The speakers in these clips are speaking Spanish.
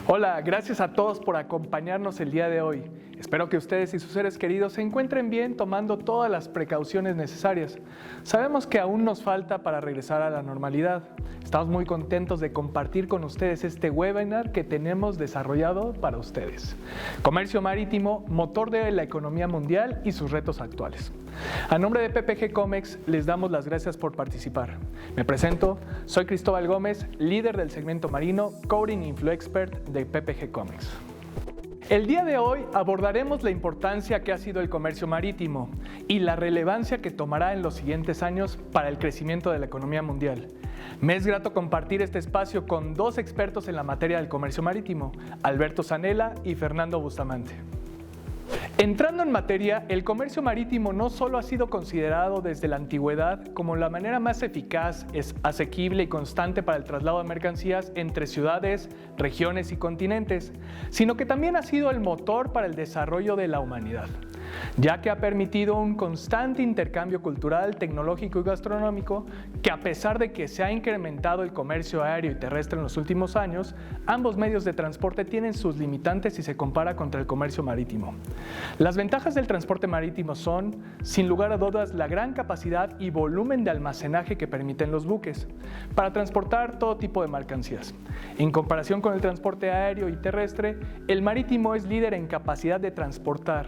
Hola, gracias a todos por acompañarnos el día de hoy. Espero que ustedes y sus seres queridos se encuentren bien tomando todas las precauciones necesarias. Sabemos que aún nos falta para regresar a la normalidad. Estamos muy contentos de compartir con ustedes este webinar que tenemos desarrollado para ustedes. Comercio marítimo, motor de la economía mundial y sus retos actuales. A nombre de PPG Comex les damos las gracias por participar. Me presento, soy Cristóbal Gómez, líder del segmento marino, Coding Inflow Expert de PPG Comex. El día de hoy abordaremos la importancia que ha sido el comercio marítimo y la relevancia que tomará en los siguientes años para el crecimiento de la economía mundial. Me es grato compartir este espacio con dos expertos en la materia del comercio marítimo, Alberto Zanella y Fernando Bustamante. Entrando en materia, el comercio marítimo no solo ha sido considerado desde la antigüedad como la manera más eficaz, asequible y constante para el traslado de mercancías entre ciudades, regiones y continentes, sino que también ha sido el motor para el desarrollo de la humanidad, ya que ha permitido un constante intercambio cultural, tecnológico y gastronómico que, a pesar de que se ha incrementado el comercio aéreo y terrestre en los últimos años, ambos medios de transporte tienen sus limitantes si se compara contra el comercio marítimo. Las ventajas del transporte marítimo son, sin lugar a dudas, la gran capacidad y volumen de almacenaje que permiten los buques para transportar todo tipo de mercancías. En comparación con el transporte aéreo y terrestre, el marítimo es líder en capacidad de transportar.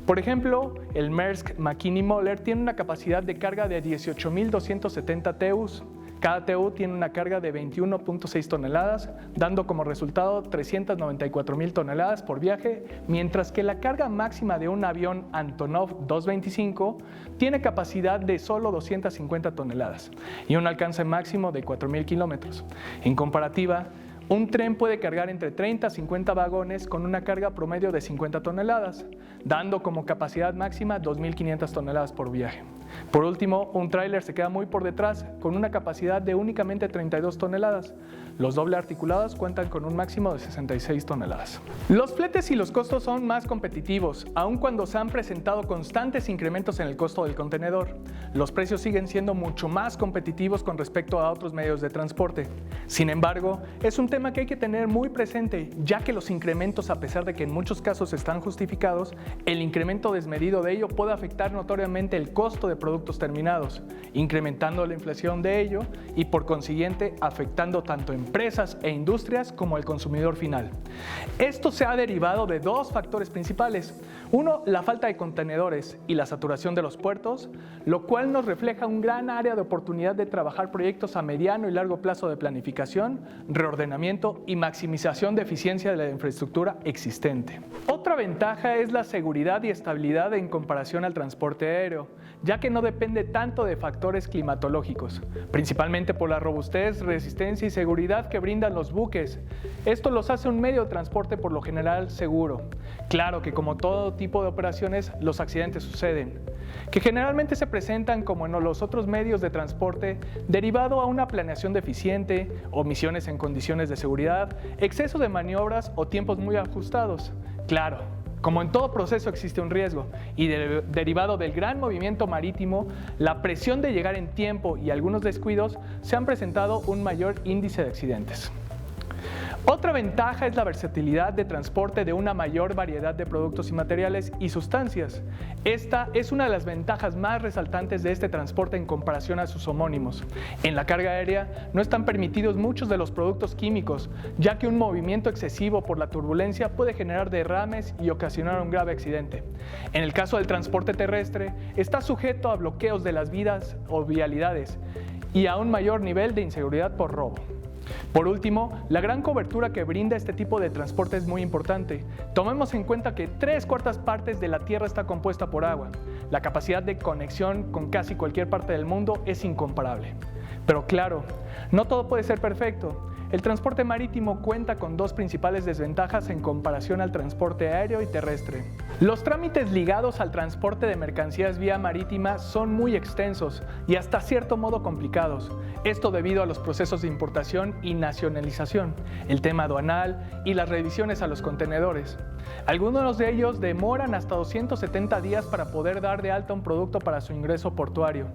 Por ejemplo, el Maersk Mc-Kinney Møller tiene una capacidad de carga de 18.270 TEUs. Cada TEU tiene una carga de 21.6 toneladas, dando como resultado 394.000 toneladas por viaje, mientras que la carga máxima de un avión Antonov 225 tiene capacidad de solo 250 toneladas y un alcance máximo de 4.000 kilómetros. En comparativa, un tren puede cargar entre 30 a 50 vagones con una carga promedio de 50 toneladas, dando como capacidad máxima 2.500 toneladas por viaje. Por último, un tráiler se queda muy por detrás, con una capacidad de únicamente 32 toneladas. Los doble articulados cuentan con un máximo de 66 toneladas. Los fletes y los costos son más competitivos, aun cuando se han presentado constantes incrementos en el costo del contenedor. Los precios siguen siendo mucho más competitivos con respecto a otros medios de transporte. Sin embargo, es un tema que hay que tener muy presente, ya que los incrementos, a pesar de que en muchos casos están justificados, el incremento desmedido de ello puede afectar notoriamente el costo de productos terminados, incrementando la inflación de ello y por consiguiente afectando tanto empresas e industrias como al consumidor final. Esto se ha derivado de dos factores principales. Uno, la falta de contenedores y la saturación de los puertos, lo cual nos refleja un gran área de oportunidad de trabajar proyectos a mediano y largo plazo de planificación, reordenamiento y maximización de eficiencia de la infraestructura existente. Otra ventaja es la seguridad y estabilidad en comparación al transporte aéreo, ya que no depende tanto de factores climatológicos, principalmente por la robustez, resistencia y seguridad que brindan los buques. Esto los hace un medio de transporte por lo general seguro. Claro que, como todo tipo de operaciones, los accidentes suceden, que generalmente se presentan como en los otros medios de transporte, derivado a una planeación deficiente, omisiones en condiciones de seguridad, exceso de maniobras o tiempos muy ajustados. Claro, como en todo proceso existe un riesgo y derivado del gran movimiento marítimo, la presión de llegar en tiempo y algunos descuidos se han presentado un mayor índice de accidentes. Otra ventaja es la versatilidad de transporte de una mayor variedad de productos y materiales y sustancias. Esta es una de las ventajas más resaltantes de este transporte en comparación a sus homónimos. En la carga aérea no están permitidos muchos de los productos químicos, ya que un movimiento excesivo por la turbulencia puede generar derrames y ocasionar un grave accidente. En el caso del transporte terrestre, está sujeto a bloqueos de las vías o vialidades y a un mayor nivel de inseguridad por robo. Por último, la gran cobertura que brinda este tipo de transporte es muy importante. Tomemos en cuenta que 3/4 partes de la Tierra está compuesta por agua. La capacidad de conexión con casi cualquier parte del mundo es incomparable. Pero claro, no todo puede ser perfecto. El transporte marítimo cuenta con dos principales desventajas en comparación al transporte aéreo y terrestre. Los trámites ligados al transporte de mercancías vía marítima son muy extensos y hasta cierto modo complicados. Esto debido a los procesos de importación y nacionalización, el tema aduanal y las revisiones a los contenedores. Algunos de ellos demoran hasta 270 días para poder dar de alta un producto para su ingreso portuario.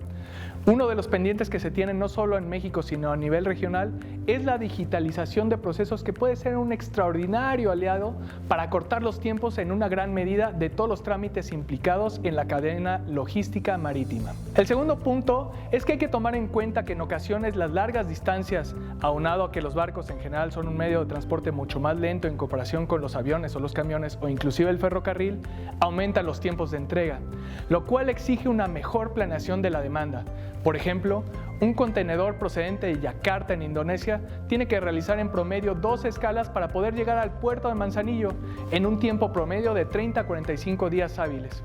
Uno de los pendientes que se tienen no solo en México, sino a nivel regional, es la digitalización de procesos que puede ser un extraordinario aliado para acortar los tiempos en una gran medida de todos los trámites implicados en la cadena logística marítima. El segundo punto es que hay que tomar en cuenta que en ocasiones las largas distancias, aunado a que los barcos en general son un medio de transporte mucho más lento en comparación con los aviones o los camiones o inclusive el ferrocarril, aumentan los tiempos de entrega, lo cual exige una mejor planeación de la demanda. Por ejemplo, un contenedor procedente de Yakarta en Indonesia tiene que realizar en promedio 2 escalas para poder llegar al puerto de Manzanillo en un tiempo promedio de 30 a 45 días hábiles.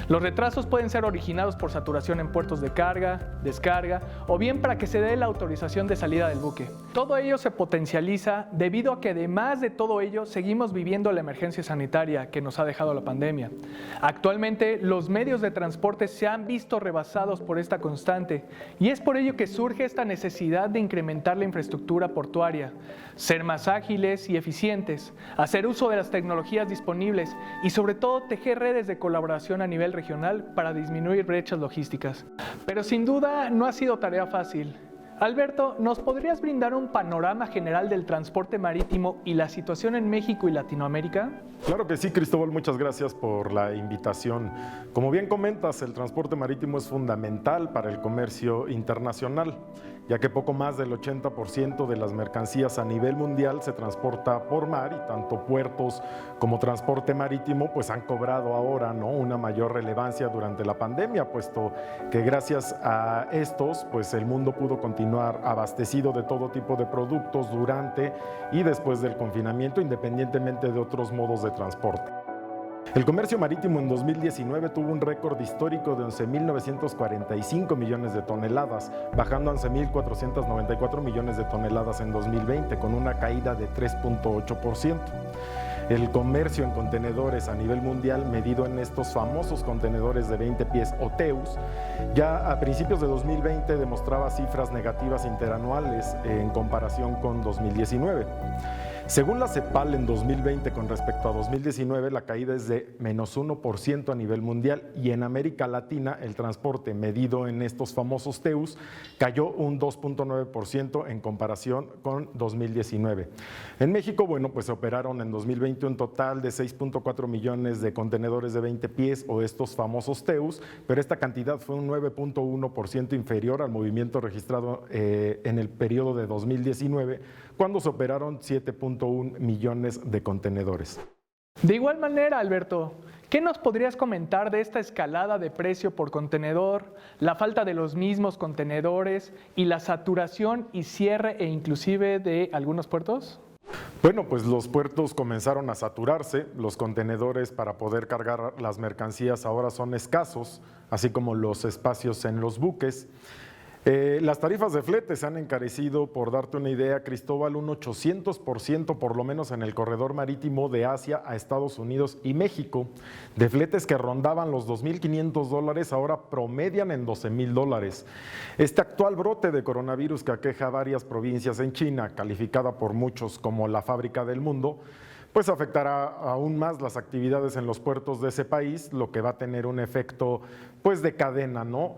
Los retrasos pueden ser originados por saturación en puertos de carga, descarga o bien para que se dé la autorización de salida del buque. Todo ello se potencializa debido a que además de todo ello seguimos viviendo la emergencia sanitaria que nos ha dejado la pandemia. Actualmente los medios de transporte se han visto rebasados por esta constante y es por ello que surge esta necesidad de incrementar la infraestructura portuaria, ser más ágiles y eficientes, hacer uso de las tecnologías disponibles y sobre todo tejer redes de colaboración a nivel regional para disminuir brechas logísticas. Pero sin duda no ha sido tarea fácil. Alberto, ¿nos podrías brindar un panorama general del transporte marítimo y la situación en México y Latinoamérica? Claro que sí, Cristóbal, muchas gracias por la invitación. Como bien comentas, el transporte marítimo es fundamental para el comercio internacional, ya que poco más del 80% de las mercancías a nivel mundial se transporta por mar y tanto puertos como transporte marítimo pues han cobrado ahora, ¿no?, una mayor relevancia durante la pandemia, puesto que gracias a estos pues el mundo pudo continuar abastecido de todo tipo de productos durante y después del confinamiento, independientemente de otros modos de transporte. El comercio marítimo en 2019 tuvo un récord histórico de 11.945 millones de toneladas, bajando a 11.494 millones de toneladas en 2020, con una caída de 3.8%. El comercio en contenedores a nivel mundial, medido en estos famosos contenedores de 20 pies o TEUs, ya a principios de 2020 demostraba cifras negativas interanuales en comparación con 2019. Según la CEPAL, en 2020 con respecto a 2019, la caída es de menos 1% a nivel mundial y en América Latina el transporte medido en estos famosos TEUs cayó un 2.9% en comparación con 2019. En México, bueno, pues se operaron en 2020 un total de 6.4 millones de contenedores de 20 pies o estos famosos TEUs, pero esta cantidad fue un 9.1% inferior al movimiento registrado en el periodo de 2019, cuando se operaron 7.1 millones de contenedores. De igual manera, Alberto, ¿qué nos podrías comentar de esta escalada de precio por contenedor, la falta de los mismos contenedores y la saturación y cierre e inclusive de algunos puertos? Bueno, pues los puertos comenzaron a saturarse, los contenedores para poder cargar las mercancías ahora son escasos, así como los espacios en los buques. Las tarifas de flete se han encarecido, por darte una idea, Cristóbal, un 800% por lo menos en el corredor marítimo de Asia a Estados Unidos y México. De fletes que rondaban los $2.500 ahora promedian en $12.000. Este actual brote de coronavirus que aqueja a varias provincias en China, calificada por muchos como la fábrica del mundo, pues afectará aún más las actividades en los puertos de ese país, lo que va a tener un efecto pues de cadena, ¿no?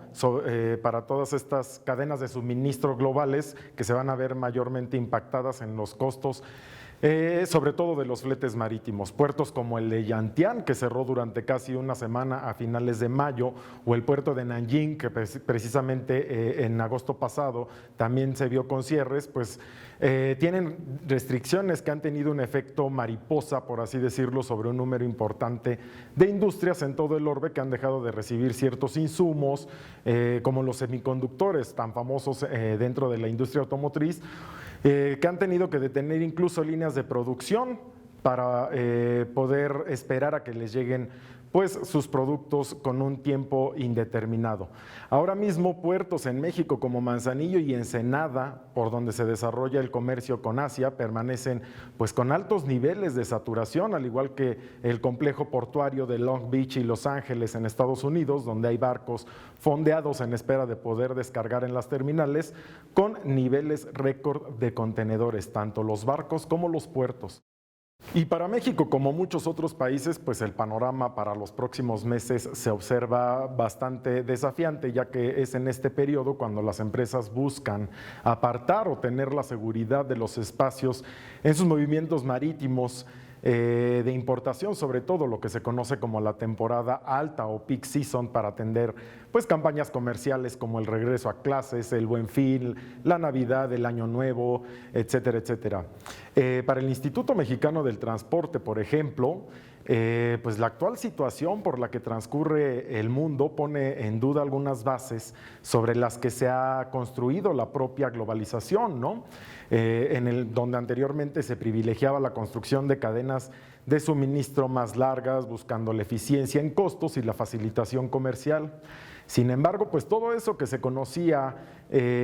Para todas estas cadenas de suministro globales que se van a ver mayormente impactadas en los costos, sobre todo de los fletes marítimos. Puertos como el de Yantian, que cerró durante casi una semana a finales de mayo, o el puerto de Nanjing, que precisamente en agosto pasado también se vio con cierres, pues tienen restricciones que han tenido un efecto mariposa, por así decirlo, sobre un número importante de industrias en todo el orbe que han dejado de recibir ciertos insumos, como los semiconductores tan famosos dentro de la industria automotriz, que han tenido que detener incluso líneas de producción para poder esperar a que les lleguen pues sus productos con un tiempo indeterminado. Ahora mismo puertos en México como Manzanillo y Ensenada, por donde se desarrolla el comercio con Asia, permanecen pues con altos niveles de saturación, al igual que el complejo portuario de Long Beach y Los Ángeles en Estados Unidos, donde hay barcos fondeados en espera de poder descargar en las terminales con niveles récord de contenedores, tanto los barcos como los puertos. Y para México, como muchos otros países, pues el panorama para los próximos meses se observa bastante desafiante, ya que es en este periodo cuando las empresas buscan apartar o tener la seguridad de los espacios en sus movimientos marítimos de importación, sobre todo lo que se conoce como la temporada alta o peak season, para atender pues campañas comerciales como el regreso a clases, el Buen Fin, la Navidad, el Año Nuevo, etcétera, etcétera. Para el Instituto Mexicano del Transporte, por ejemplo, pues la actual situación por la que transcurre el mundo pone en duda algunas bases sobre las que se ha construido la propia globalización, ¿no? Donde anteriormente se privilegiaba la construcción de cadenas de suministro más largas, buscando la eficiencia en costos y la facilitación comercial. Sin embargo, pues todo eso que se conocía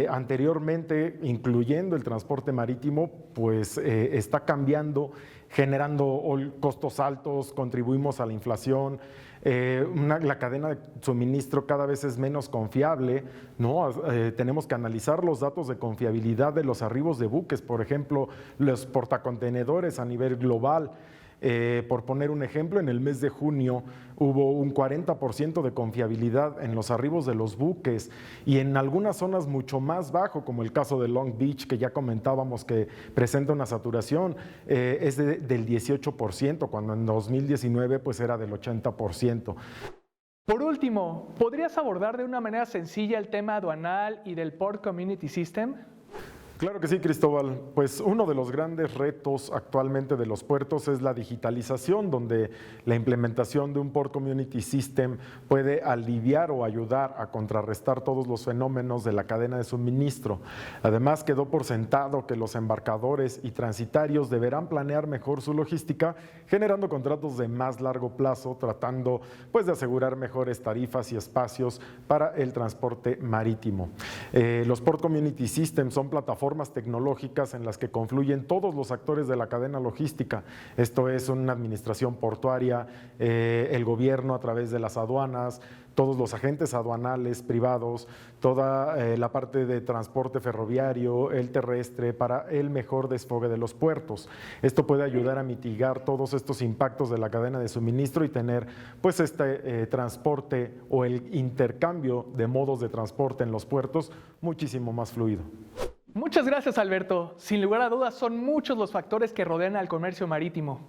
anteriormente, incluyendo el transporte marítimo, pues está cambiando, generando costos altos, contribuimos a la inflación, la cadena de suministro cada vez es menos confiable, ¿no? Tenemos que analizar los datos de confiabilidad de los arribos de buques, por ejemplo, los portacontenedores a nivel global. Por poner un ejemplo, en el mes de junio hubo un 40% de confiabilidad en los arribos de los buques y en algunas zonas mucho más bajo, como el caso de Long Beach, que ya comentábamos que presenta una saturación, es del 18%, cuando en 2019 pues era del 80%. Por último, ¿podrías abordar de una manera sencilla el tema aduanal y del Port Community System? Claro que sí, Cristóbal. Pues uno de los grandes retos actualmente de los puertos es la digitalización, donde la implementación de un Port Community System puede aliviar o ayudar a contrarrestar todos los fenómenos de la cadena de suministro. Además, quedó por sentado que los embarcadores y transitarios deberán planear mejor su logística, generando contratos de más largo plazo, tratando pues de asegurar mejores tarifas y espacios para el transporte marítimo. Los Port Community Systems son plataformas tecnológicas en las que confluyen todos los actores de la cadena logística. Esto es una administración portuaria, el gobierno a través de las aduanas, todos los agentes aduanales privados, toda la parte de transporte ferroviario, el terrestre, para el mejor desfogue de los puertos. Esto puede ayudar a mitigar todos estos impactos de la cadena de suministro y tener pues este transporte o el intercambio de modos de transporte en los puertos muchísimo más fluido. Muchas gracias, Alberto. Sin lugar a dudas, son muchos los factores que rodean al comercio marítimo.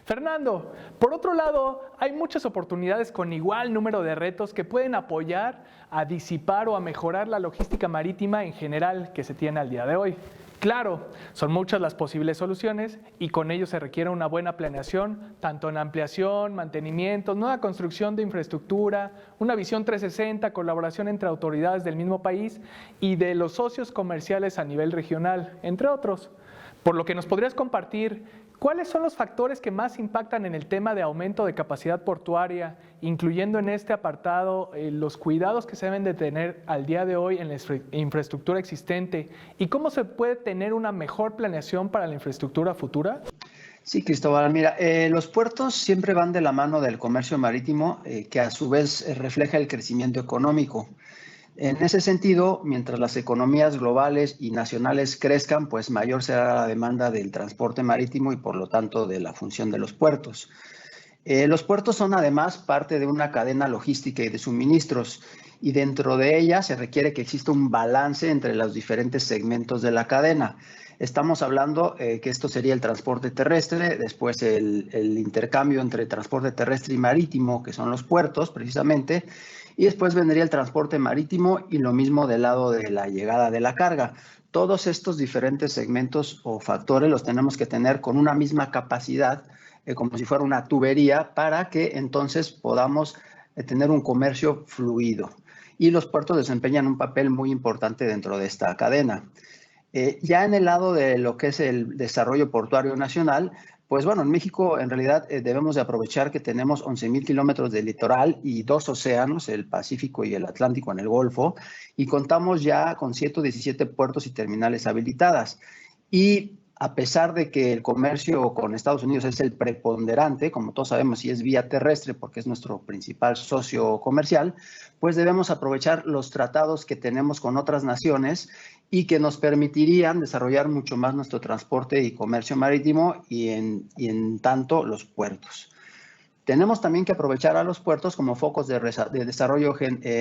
Fernando, por otro lado, hay muchas oportunidades con igual número de retos que pueden apoyar a disipar o a mejorar la logística marítima en general que se tiene al día de hoy. Claro, son muchas las posibles soluciones y con ello se requiere una buena planeación, tanto en ampliación, mantenimiento, nueva construcción de infraestructura, una visión 360, colaboración entre autoridades del mismo país y de los socios comerciales a nivel regional, entre otros. Por lo que nos podrías compartir, ¿cuáles son los factores que más impactan en el tema de aumento de capacidad portuaria, incluyendo en este apartado los cuidados que se deben de tener al día de hoy en la infraestructura existente y cómo se puede tener una mejor planeación para la infraestructura futura? Sí, Cristóbal, mira, los puertos siempre van de la mano del comercio marítimo, que a su vez refleja el crecimiento económico. En ese sentido, mientras las economías globales y nacionales crezcan, pues mayor será la demanda del transporte marítimo y por lo tanto de la función de los puertos. Los puertos son además parte de una cadena logística y de suministros y dentro de ella se requiere que exista un balance entre los diferentes segmentos de la cadena. Estamos hablando que esto sería el transporte terrestre, después el intercambio entre transporte terrestre y marítimo, que son los puertos precisamente, y después vendría el transporte marítimo y lo mismo del lado de la llegada de la carga. Todos estos diferentes segmentos o factores los tenemos que tener con una misma capacidad, como si fuera una tubería, para que entonces podamos tener un comercio fluido. Y los puertos desempeñan un papel muy importante dentro de esta cadena. Ya en el lado de lo que es el desarrollo portuario nacional, Pues bueno, en México en realidad debemos de aprovechar que tenemos 11,000 kilómetros de litoral y 2 océanos, el Pacífico y el Atlántico en el Golfo, y contamos ya con 117 puertos y terminales habilitadas. Y a pesar de que el comercio con Estados Unidos es el preponderante, como todos sabemos, y es vía terrestre porque es nuestro principal socio comercial, pues debemos aprovechar los tratados que tenemos con otras naciones y que nos permitirían desarrollar mucho más nuestro transporte y comercio marítimo y en tanto los puertos. Tenemos también que aprovechar a los puertos como focos de desarrollo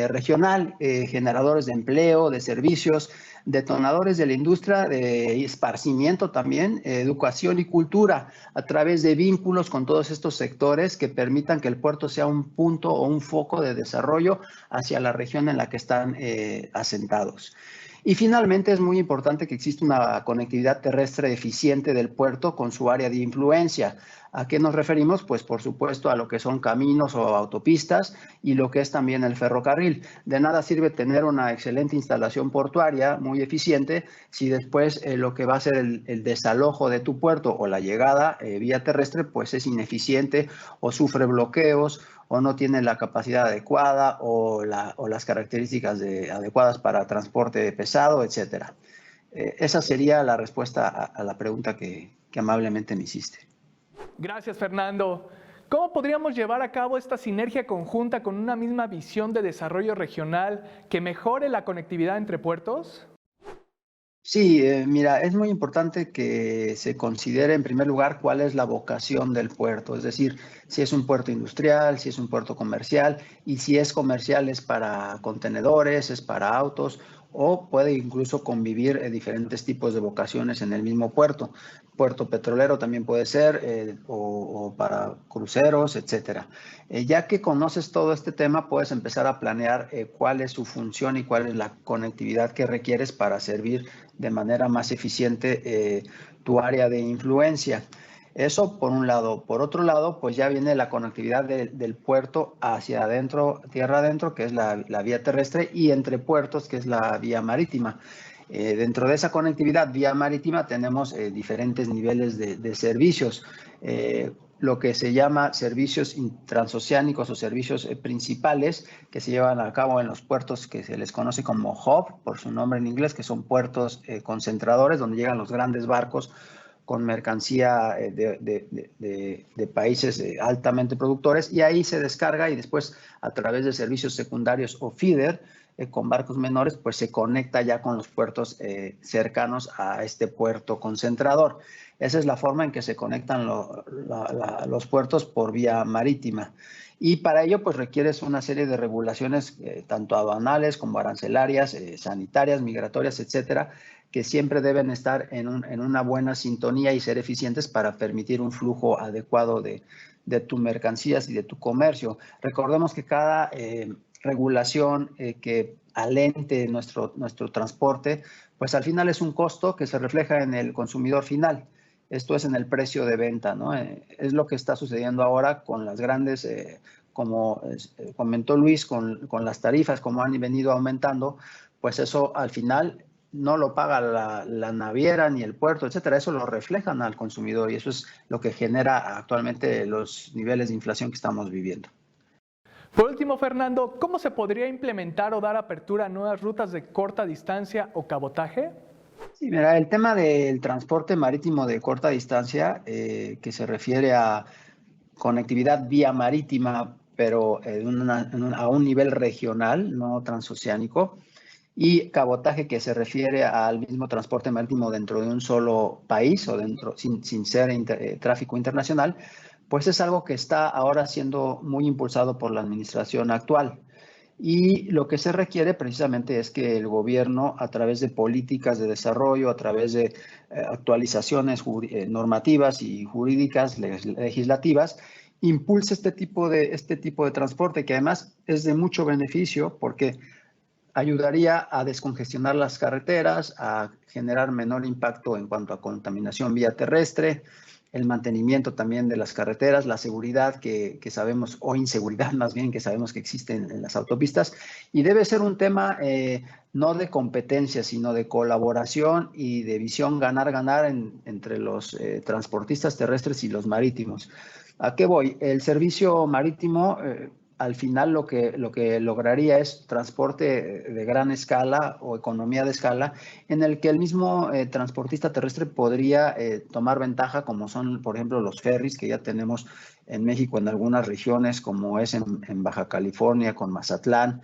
regional, generadores de empleo, de servicios, detonadores de la industria, de esparcimiento también, educación y cultura, a través de vínculos con todos estos sectores que permitan que el puerto sea un punto o un foco de desarrollo hacia la región en la que están asentados. Y finalmente es muy importante que exista una conectividad terrestre eficiente del puerto con su área de influencia. ¿A qué nos referimos? Pues por supuesto a lo que son caminos o autopistas y lo que es también el ferrocarril. De nada sirve tener una excelente instalación portuaria muy eficiente si después lo que va a ser el desalojo de tu puerto o la llegada vía terrestre pues es ineficiente o sufre bloqueos o no tiene la capacidad adecuada o las características adecuadas para transporte pesado, etcétera. Esa sería la respuesta a la pregunta que amablemente me hiciste. Gracias, Fernando. ¿Cómo podríamos llevar a cabo esta sinergia conjunta con una misma visión de desarrollo regional que mejore la conectividad entre puertos? Sí, mira, es muy importante que se considere en primer lugar cuál es la vocación del puerto, es decir, si es un puerto industrial, si es un puerto comercial y si es comercial es para contenedores, es para autos o puede incluso convivir diferentes tipos de vocaciones en el mismo puerto. Puerto petrolero también puede ser o para cruceros, etcétera. Ya que conoces todo este tema, puedes empezar a planear cuál es su función y cuál es la conectividad que requieres para servir de manera más eficiente tu área de influencia. Eso por un lado. Por otro lado, pues ya viene la conectividad del puerto hacia adentro, tierra adentro, que es la vía terrestre, y entre puertos, que es la vía marítima. Dentro de esa conectividad vía marítima tenemos diferentes niveles de servicios. Lo que se llama servicios transoceánicos o servicios principales que se llevan a cabo en los puertos que se les conoce como hub, por su nombre en inglés, que son puertos concentradores donde llegan los grandes barcos con mercancía de países altamente productores y ahí se descarga y después a través de servicios secundarios o feeder con barcos menores, pues se conecta ya con los puertos cercanos a este puerto concentrador. Esa es la forma en que se conectan los puertos por vía marítima. Y para ello, pues requieres una serie de regulaciones, tanto aduanales como arancelarias, sanitarias, migratorias, etcétera, que siempre deben estar en una buena sintonía y ser eficientes para permitir un flujo adecuado de tus mercancías y de tu comercio. Recordemos que cada regulación que alente nuestro transporte, pues al final es un costo que se refleja en el consumidor final. Esto es en el precio de venta, ¿no? Es lo que está sucediendo ahora con las grandes, como comentó Luis, con las tarifas, como han venido aumentando, pues eso al final no lo paga la naviera ni el puerto, etcétera. Eso lo reflejan al consumidor y eso es lo que genera actualmente los niveles de inflación que estamos viviendo. Por último, Fernando, ¿cómo se podría implementar o dar apertura a nuevas rutas de corta distancia o cabotaje? Sí, mira, el tema del transporte marítimo de corta distancia, que se refiere a conectividad vía marítima, pero a un nivel regional, no transoceánico, y cabotaje que se refiere al mismo transporte marítimo dentro de un solo país o sin ser tráfico internacional, pues es algo que está ahora siendo muy impulsado por la administración actual. Y lo que se requiere precisamente es que el gobierno, a través de políticas de desarrollo, a través de actualizaciones normativas y jurídicas, legislativas, impulse este tipo de transporte, que además es de mucho beneficio porque ayudaría a descongestionar las carreteras, a generar menor impacto en cuanto a contaminación vía terrestre, el mantenimiento también de las carreteras, la seguridad que sabemos, o inseguridad más bien, que sabemos que existe en las autopistas, y debe ser un tema no de competencia, sino de colaboración y de visión ganar-ganar entre los transportistas terrestres y los marítimos. ¿A qué voy? El servicio marítimo al final lo que lograría es transporte de gran escala o economía de escala, en el que el mismo transportista terrestre podría tomar ventaja, como son, por ejemplo, los ferries que ya tenemos en México en algunas regiones, como es en Baja California con Mazatlán,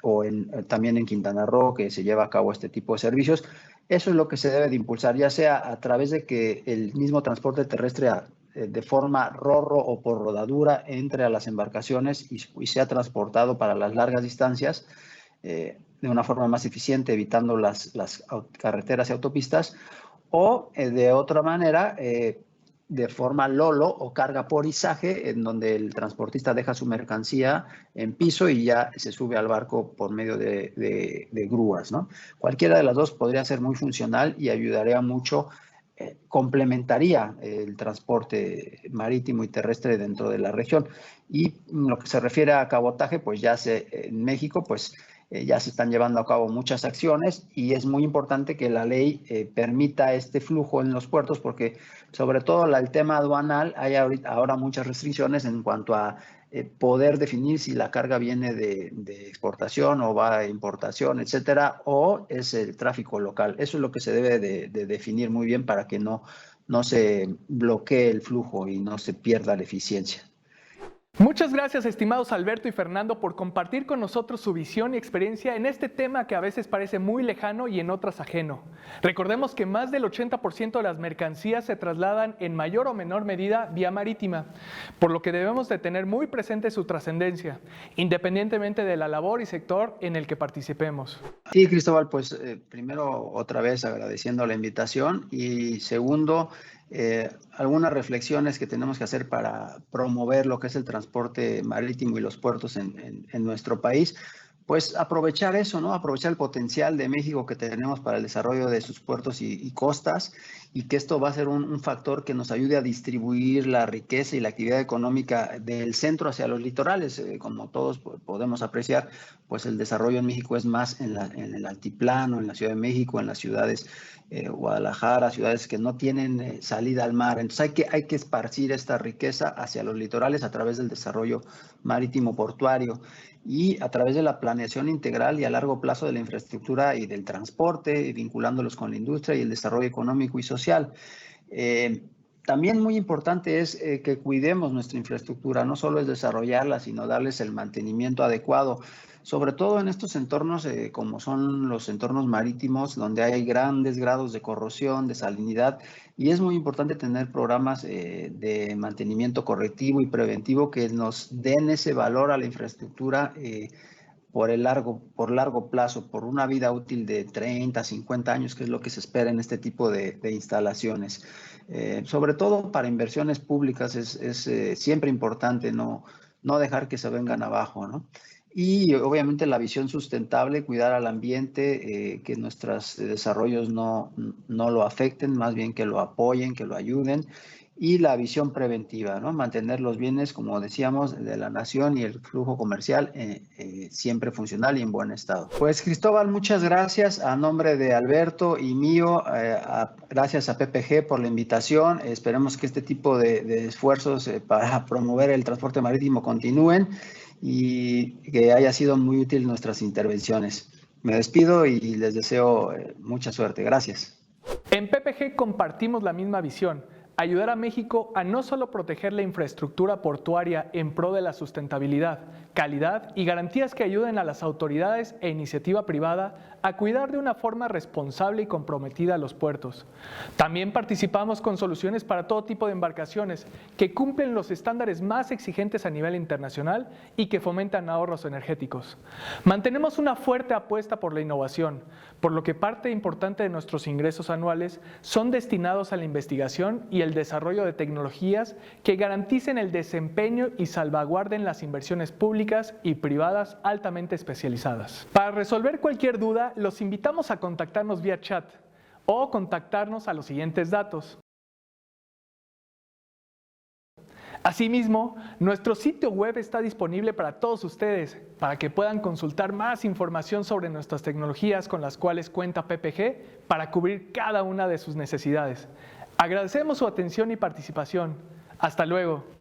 o también en Quintana Roo, que se lleva a cabo este tipo de servicios. Eso es lo que se debe de impulsar, ya sea a través de que el mismo transporte terrestre de forma ro-ro o por rodadura entre a las embarcaciones y sea transportado para las largas distancias de una forma más eficiente, evitando las carreteras y autopistas, o de otra manera, de forma lolo o carga por izaje, en donde el transportista deja su mercancía en piso y ya se sube al barco por medio de grúas, ¿no? Cualquiera de las dos podría ser muy funcional y ayudaría mucho, complementaría el transporte marítimo y terrestre dentro de la región. Y lo que se refiere a cabotaje, pues ya en México, pues ya se están llevando a cabo muchas acciones y es muy importante que la ley permita este flujo en los puertos, porque sobre todo el tema aduanal, hay ahora muchas restricciones en cuanto a poder definir si la carga viene de exportación o va a importación, etcétera, o es el tráfico local. Eso es lo que se debe de definir muy bien para que no se bloquee el flujo y no se pierda la eficiencia. Muchas gracias, estimados Alberto y Fernando, por compartir con nosotros su visión y experiencia en este tema que a veces parece muy lejano y en otras ajeno. Recordemos que más del 80% de las mercancías se trasladan en mayor o menor medida vía marítima, por lo que debemos de tener muy presente su trascendencia, independientemente de la labor y sector en el que participemos. Sí, Cristóbal, pues primero otra vez agradeciendo la invitación y segundo, algunas reflexiones que tenemos que hacer para promover lo que es el transporte marítimo y los puertos en nuestro país. Pues aprovechar eso, ¿no? Aprovechar el potencial de México que tenemos para el desarrollo de sus puertos y costas, y que esto va a ser un factor que nos ayude a distribuir la riqueza y la actividad económica del centro hacia los litorales. Como todos podemos apreciar, pues el desarrollo en México es más en el altiplano, en la Ciudad de México, en las ciudades Guadalajara, ciudades que no tienen salida al mar. Entonces hay que esparcir esta riqueza hacia los litorales a través del desarrollo marítimo portuario y a través de la planeación integral y a largo plazo de la infraestructura y del transporte, vinculándolos con la industria y el desarrollo económico y social. También muy importante es que cuidemos nuestra infraestructura, no solo es desarrollarla, sino darles el mantenimiento adecuado, sobre todo en estos entornos como son los entornos marítimos, donde hay grandes grados de corrosión, de salinidad, y es muy importante tener programas de mantenimiento correctivo y preventivo que nos den ese valor a la infraestructura por largo plazo, por una vida útil de 30, 50 años, que es lo que se espera en este tipo de instalaciones. Sobre todo para inversiones públicas es siempre importante no dejar que se vengan abajo, ¿no? Y obviamente la visión sustentable, cuidar al ambiente, que nuestros desarrollos no lo afecten, más bien que lo apoyen, que lo ayuden. Y la visión preventiva, ¿no? Mantener los bienes, como decíamos, de la nación y el flujo comercial siempre funcional y en buen estado. Pues Cristóbal, muchas gracias a nombre de Alberto y mío, gracias a PPG por la invitación. Esperemos que este tipo de esfuerzos para promover el transporte marítimo continúen y que haya sido muy útil nuestras intervenciones. Me despido y les deseo mucha suerte. Gracias. En PPG compartimos la misma visión: ayudar a México a no solo proteger la infraestructura portuaria en pro de la sustentabilidad, calidad y garantías que ayuden a las autoridades e iniciativa privada a cuidar de una forma responsable y comprometida a los puertos. También participamos con soluciones para todo tipo de embarcaciones que cumplen los estándares más exigentes a nivel internacional y que fomentan ahorros energéticos. Mantenemos una fuerte apuesta por la innovación, por lo que parte importante de nuestros ingresos anuales son destinados a la investigación y el desarrollo de tecnologías que garanticen el desempeño y salvaguarden las inversiones públicas y privadas altamente especializadas. Para resolver cualquier duda, los invitamos a contactarnos vía chat o contactarnos a los siguientes datos: Asimismo, nuestro sitio web está disponible para todos ustedes, para que puedan consultar más información sobre nuestras tecnologías con las cuales cuenta PPG para cubrir cada una de sus necesidades. Agradecemos su atención y participación. Hasta luego.